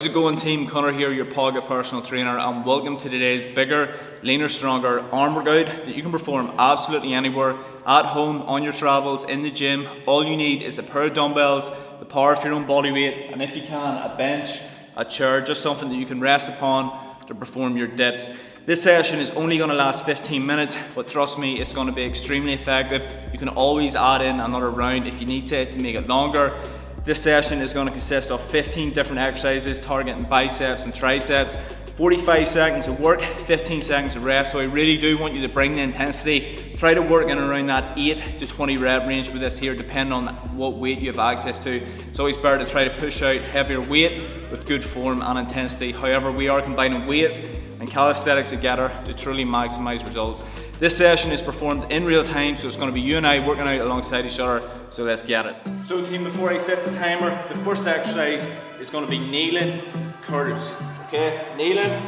How's it going, team? Conor here, your pocket personal trainer, and welcome to today's bigger, leaner, stronger arm workout that you can perform absolutely anywhere, at home, on your travels, in the gym. All you need is a pair of dumbbells, the power of your own body weight, and if you can, a bench, a chair, just something that you can rest upon to perform your dips. This session is only going to last 15 minutes, but trust me, it's going to be extremely effective. You can always add in another round if you need to make it longer. This session is going to consist of 15 different exercises targeting biceps and triceps, 45 seconds of work, 15 seconds of rest. So I really do want you to bring the intensity. Try to work in around that 8 to 20 rep range with this here, depending on what weight you have access to. It's always better to try to push out heavier weight with good form and intensity. However, we are combining weights and calisthenics together to truly maximize results. This session is performed in real time, so it's going to be you and I working out alongside each other, so let's get it. So team, before I set the timer, the first exercise is going to be kneeling curls. Okay, kneeling,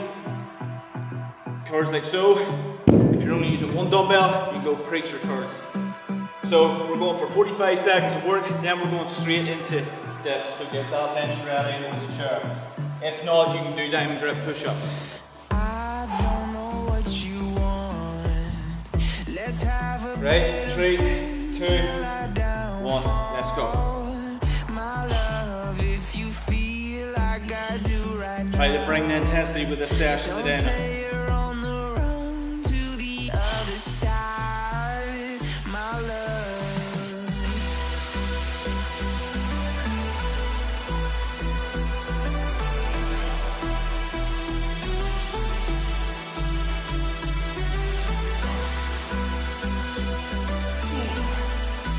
curls like so. If you're only using one dumbbell, you can go preacher curls. So we're going for 45 seconds of work, then we're going straight into dips. So get that bench ready on the chair. If not, you can do diamond grip push-ups. Right, 3, 2, 1, let's go. Try to bring the intensity with this session today.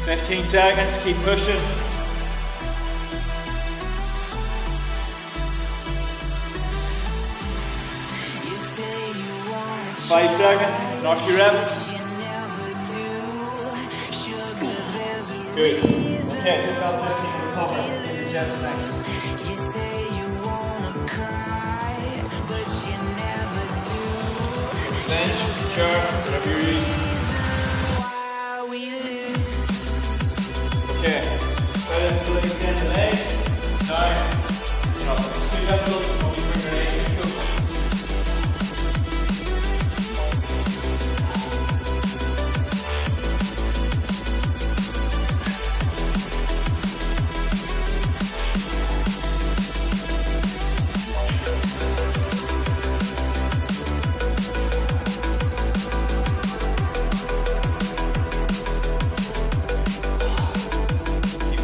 15 seconds, keep pushing. Five seconds, knock your reps. Good. Okay, take about 15 to recover. Into the dips next. Bench, chair, whatever you're using. Okay, try to extend the legs, down, up. Two doubles, when we bring your legs in, go.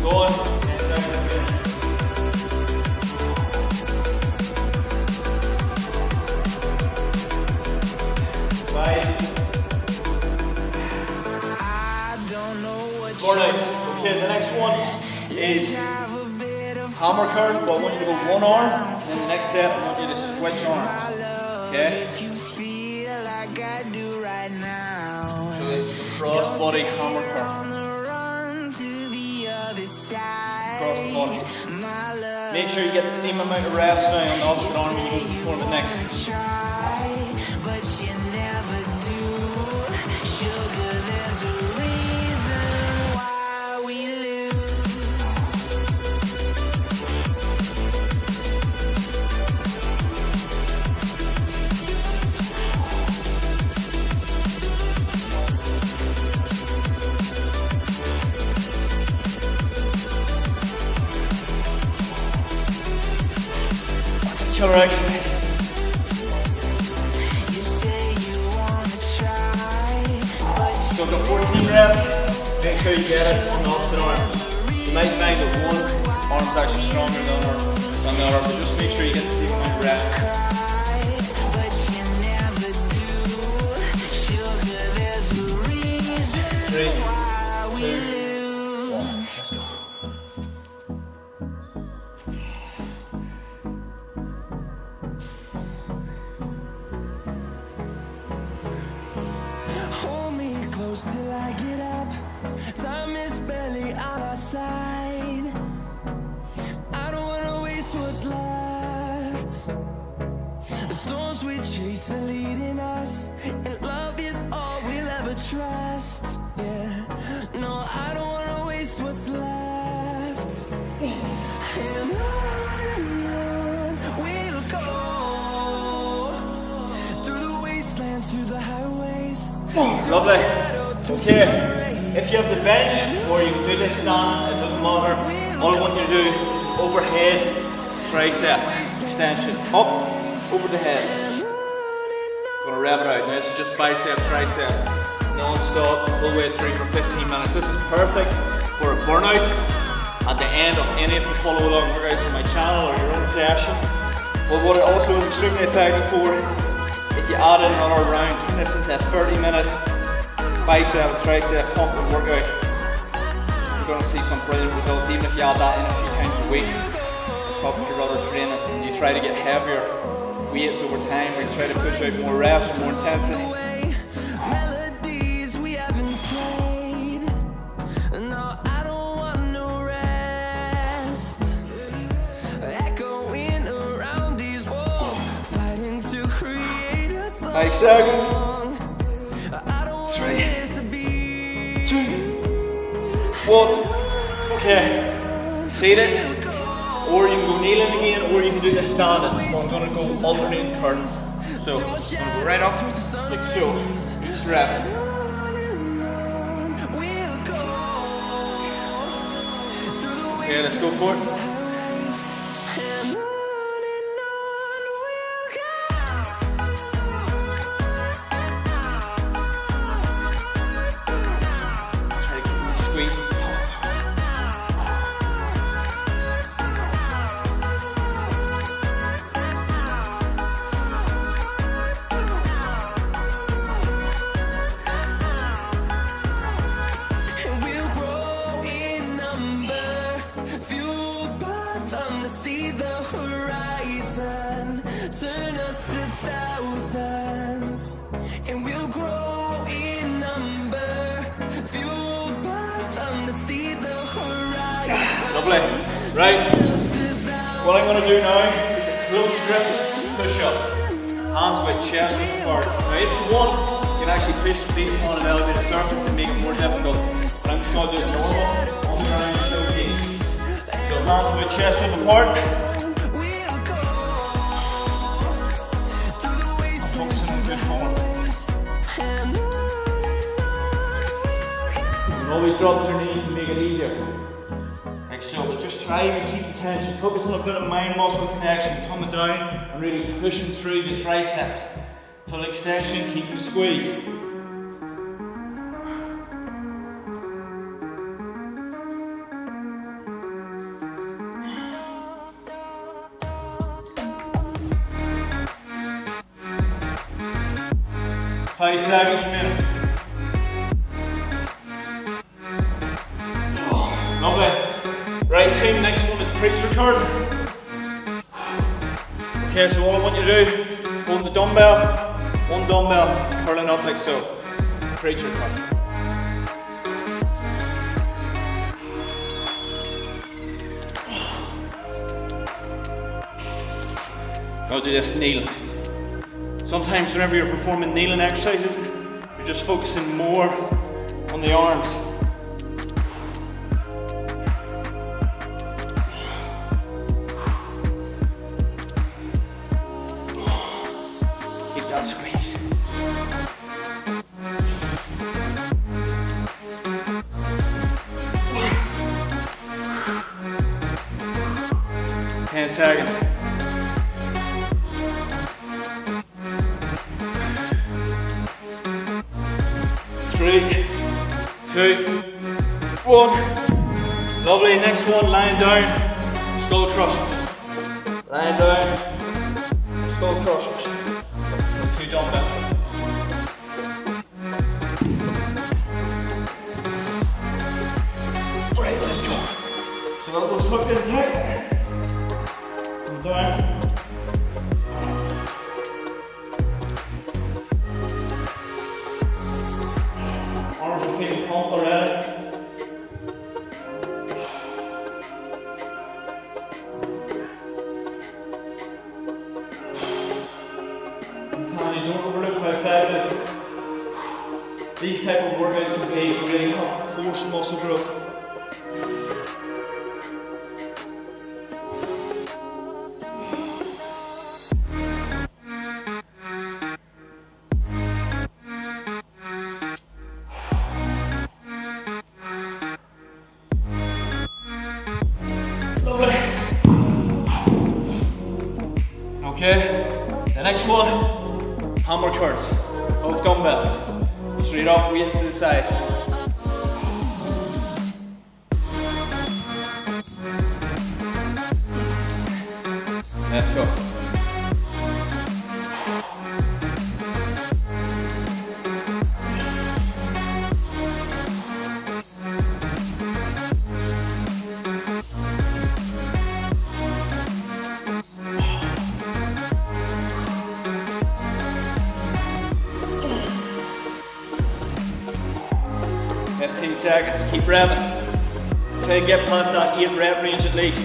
Going, 10 seconds in. 5. 4 now. Okay, the next one is hammer curl, but I want you to go one arm, and then the next set I want you to switch arms. Okay? So this is the cross body hammer curl. Across the body. Make sure you get the same amount of reps now on the opposite arm when you go to perform the next. Killer exercise. So I've got 14 reps. Make sure you get it on the opposite arm. You might find that one arm's actually stronger than the other, but just make sure you get the same amount of reps. 3, 2, 1, let's go. Till I get up, time is barely on our side. I don't wanna waste what's left. The storms we chase are leading us, and love is all we'll ever trust. Yeah, no, I don't wanna waste what's left. And on Lovely. Okay, if you have the bench or you can do this standing, it doesn't matter. All I want you to do is overhead tricep extension, up, over the head. Gonna rev it out. Now this is just bicep, tricep, non-stop, the whole way through for 15 minutes. This is perfect for a burnout at the end of any of the follow along workouts on my channel or your own session. But what it also is extremely effective for, if you add in another round, turn this into a 30-minute bicep, tricep pumping workout, you're going to see some brilliant results, even if you add that in a few times a week. On top of your other training, and you try to get heavier weights over time, where you try to push out more reps and more intensity. Five seconds. 3, 2, 1. Okay. Seated, or you can go kneeling again, or you can do this standing. I'm going to go alternating curls. So I'm going to go right up, like so, each rep. Okay, let's go for it. Lovely. Right. What I'm going to do now is a close grip push up. Hands by chest width apart. Now if you want, you can actually push the feet on an elevated surface to make it more difficult. But I'm just going to do it normal, on the ground, showcase. So hands by chest width apart. I'm focusing on good form. You can always drop to your knees to make it easier. Like so, but just try to keep the tension. Focus on a bit of mind-muscle connection, coming down and really pushing through the triceps. Full extension, keep the squeeze. Five seconds remaining. Oh, lovely. Right team, next one is preacher curl. Okay, so all I want you to do, hold the dumbbell, one dumbbell, curling up like so. Preacher curl. I'll do this kneeling. Sometimes whenever you're performing kneeling exercises, you're just focusing more on the arms. Squeeze. 10 seconds. 3, 2, 1. Lovely. Next one, lying down, skull crushers. Lying down, skull crushers. 2 dumbbells. Right, let's go. So elbows tucked in tight. Come down. Arms are feeling pumped already. Don't overlook how effective these type of workouts can be to really help force muscle growth. Okay, the next one, hammer curls of dumbbells. Straight off weights to the side. Let's go. Next 10 seconds, keep revving. Try to get past that 8 rep range at least.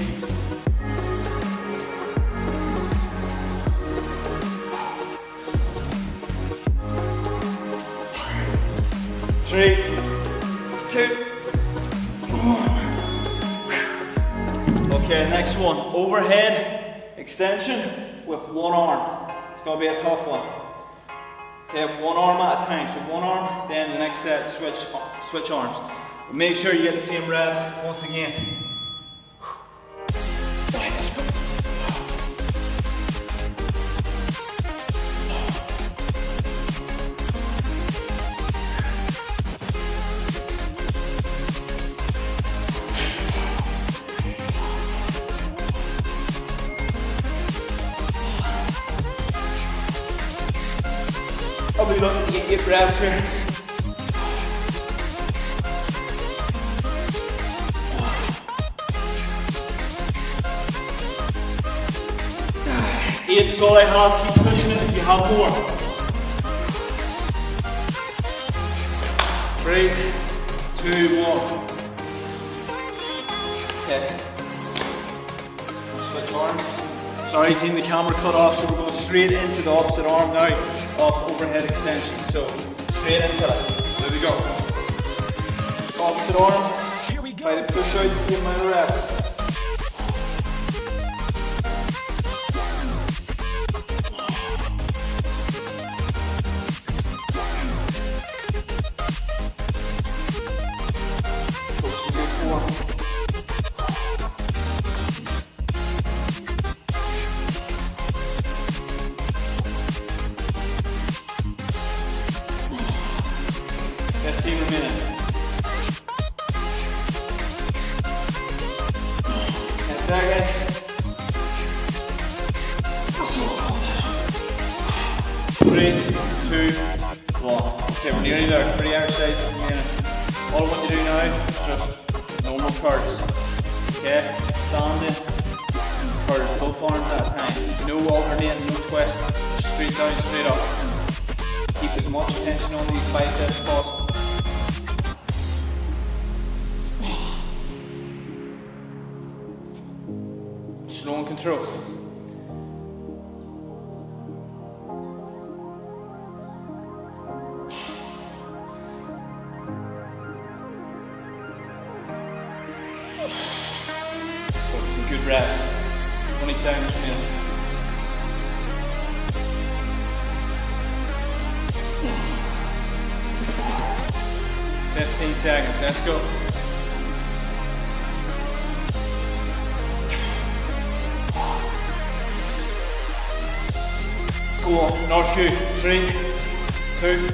3, 2, 1. Okay, next one, overhead extension with one arm. It's gonna be a tough one. Okay, one arm at a time. So one arm, then the next set, switch arms. But make sure you get the same reps once again. Probably looking to get 8 reps here. Eight is all I have. Keep pushing it if you have more. 3, 2, 1. Okay. Switch arms. Sorry team, the camera cut off, so we're going straight into the opposite arm now of overhead extension. So straight into it. There we go. Opposite arm. Try to push out the same amount of reps. Seconds. 3, 2, 1. Okay, we're nearly there. 3 exercises a minute. All what you do now is just normal curls. Okay, standing, curls, both arms at a time. No alternating, no twist. Just straight down, straight up. Keep as much tension on these biceps as possible. Slow and controlled. Good reps. 20 seconds per minute. Seconds, let's go. Go on, north Q, 3, 2,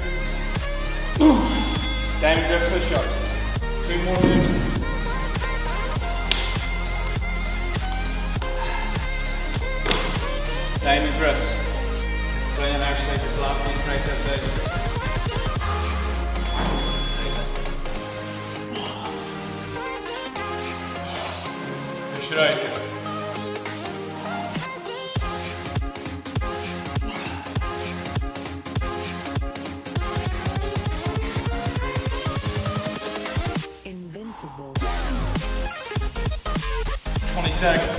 diamond grip push-ups, 2 more movements. Diamond grips, brilliant exercise for last week's tricep day. Push it out. Invincible. 20 seconds.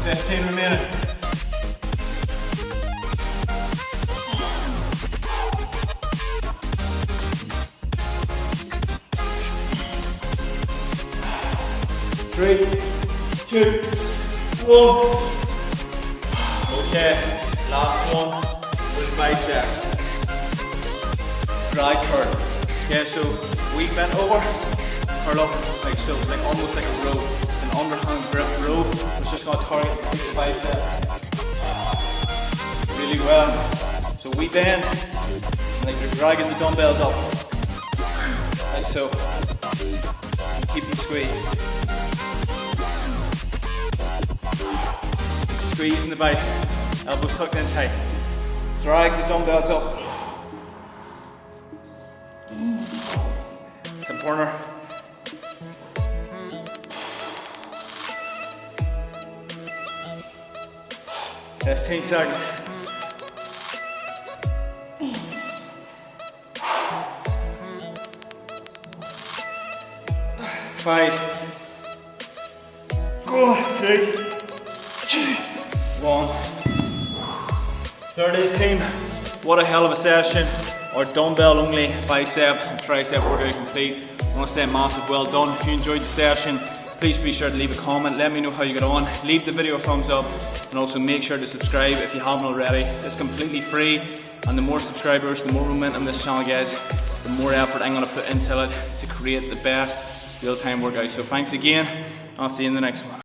$15 a minute. Three, 2, 1. Okay, last one with biceps. Drag curl. Okay, so we bent over, curl up like so, like almost like a row. It's an underhand grip row. It's just going to target the bicep really well. So we bend, like you're dragging the dumbbells up, like so. And keep them squeezed. Squeezing the biceps, elbows tucked in tight. Drag the dumbbells up. Some corner. "15 seconds. Five. Go. 3, 2, 1. There it is, team. What a hell of a session. Our dumbbell only bicep and tricep workout complete. I want to say a massive well done. If you enjoyed the session, please be sure to leave a comment. Let me know how you get on. Leave the video a thumbs up and also make sure to subscribe if you haven't already. It's completely free, and the more subscribers, the more momentum this channel gets, the more effort I'm going to put into it to create the best real-time workout. So thanks again. I'll see you in the next one.